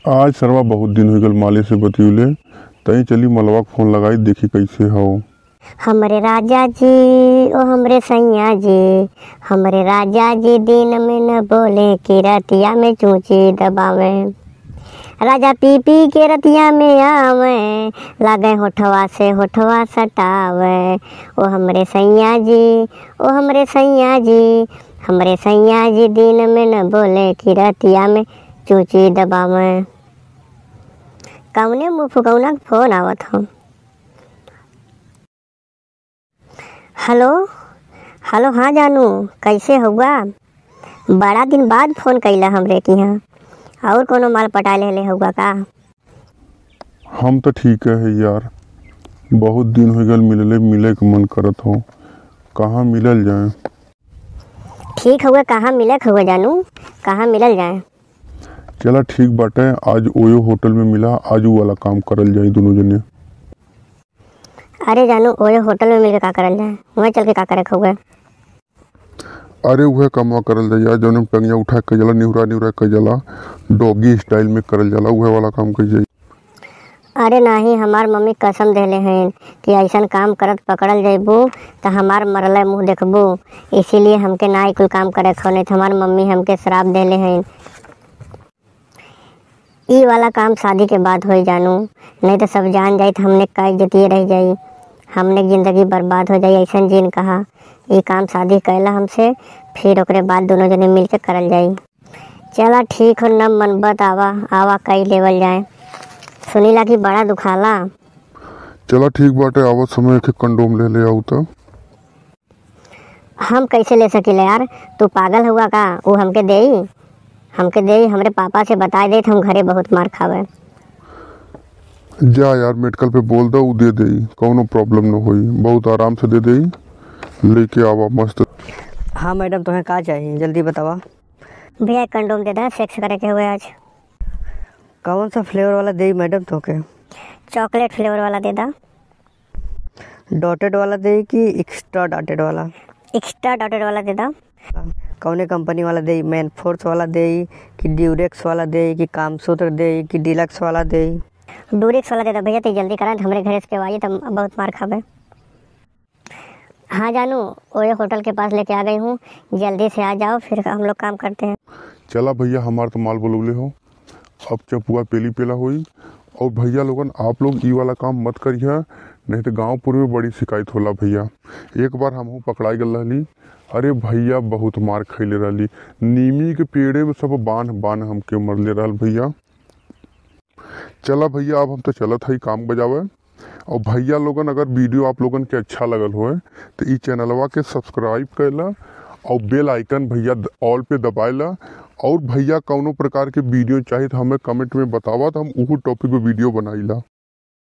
आज सरवा बहुत दिन हो गल माले से बतियुले, तई चली मलवा के फोन लगाई देखी कैसे हो। हमरे राजा जी ओ हमरे सैया जी, हमरे राजा जी दिन में न बोले कि रतिया में चूची दबावे। राजा पी पी के रतिया में आवे, लागे होठवा से होठवा सटावे। ओ हमरे सैया जी, ओ हमरे सैया जी, हमरे सैया जी दिन में न बोले कि रतिया में चूची दबावे। कौने मुँह फुकौना के फोन आवत हो। हेलो हेलो, हाँ जानू, कैसे हुआ? बड़ा दिन बाद फोन कैला हमरे की यहाँ। और कोनो माल पटा ले हुआ का? हम तो ठीक है यार, बहुत दिन हो गल मिले के मन करत हो, कहाँ मिलल जाए? ठीक हुआ, कहाँ मिले हुआ जानू, कहाँ मिलल जाए? चला ठीक बाटे, आज ओयो होटल में मिला, आज वो वाला काम करल जाए दोनों जने। अरे जानू, ओयो होटल में मिलके का करल जाए? वहाँ चल के का करे हुआ? अरे वह कमा करल जाए यार, जौन टंगिया उठा के जला, निहुरा के जला, डॉगी स्टाइल में करल जाला, वह वाला काम कर जाए। अरे नहीं, हमार मम्मी कसम देले हैं कि ऐसा काम करत पकड़ल जाइबू तो हमार मरले मुँह देखबू, इसीलिए हमके ना कुल काम करे खो, नहीं तो हमार मम्मी हमके श्राप देले हैं। ई वाला काम शादी के बाद हो जानू, नहीं तो सब जान जाई तो हमने का इज्जतिए रह जाई, हमने जिंदगी बर्बाद हो जाई। ऐसा जिन कहा ये काम शादी कैला हमसे, फिर ओकरे बाद दोनों जने मिल के करल जाई। चला ठीक हो, न मन बत आवा आवा कई लेवल जाए। सुनीला कि बड़ा दुखाला। चला ठीक बाटे, आवत समय के कंडोम ले आऊ तो। हम कैसे ले सकीले यार, तू पागल हुआ का? वो हमके देई हमरे पापा से बता दे, हम घरे बहुत मार खावे। जा यार, मेडिकल पे बोल दो, वो दे देई, कोनो प्रॉब्लम न होई, बहुत आराम से दे देई, लेके आवा मस्त। हाँ मैडम, तुम्हें का चाहिए जल्दी बतावा। भैया कंडोम दे दा, सेक्स करे के हुए आज। कौन सा फ्लेवर वाला दे मैडम तोके? चॉकलेट फ्लेवर वाला दे दा। डॉटेड वाला दे कि एक्स्ट्रा डॉटेड वाला? एक्स्ट्रा डॉटेड वाला दे दा। कौने कंपनी वाला दे? मैन फोर्स वाला दे कि ड्यूरेक्स वाला दे कि कामसूत्र दे कि डिलक्स वाला दे? डूरिक्स वाला दे दा भैया, तो जल्दी करा, हमारे घर से आइए तो बहुत मार खावे। हाँ जानू, ओयो होटल के पास लेके आ गई हूँ, जल्दी से आ जाओ, फिर हम लोग काम करते हैं। चला भैया, हमार तो माल बोलौले हो, अब चपुआ पेली पेला होई। और भैया लोगन, आप लोग ई वाला काम मत करिए, नहीं तो गांव पूरे में बड़ी शिकायत होला भैया। एक बार हमहू पकड़ाई गल रहली, अरे भैया बहुत मार खैले रहली, नीमी के पेड़े में सब बांध हमके मरले रहल भैया। चला भैया, अब हम तो चलत है काम बजावे। और भैया लोगन, अगर वीडियो आप लोगन के अच्छा लगल होए तो ई चैनलवा के सब्सक्राइब कैला और बेल आइकन भैया ऑल पे दबाएला। और भैया कौनो प्रकार के वीडियो चाहिए तो हमें कमेंट में बतावा, तो हम उहो टॉपिक पे वीडियो बनाईला।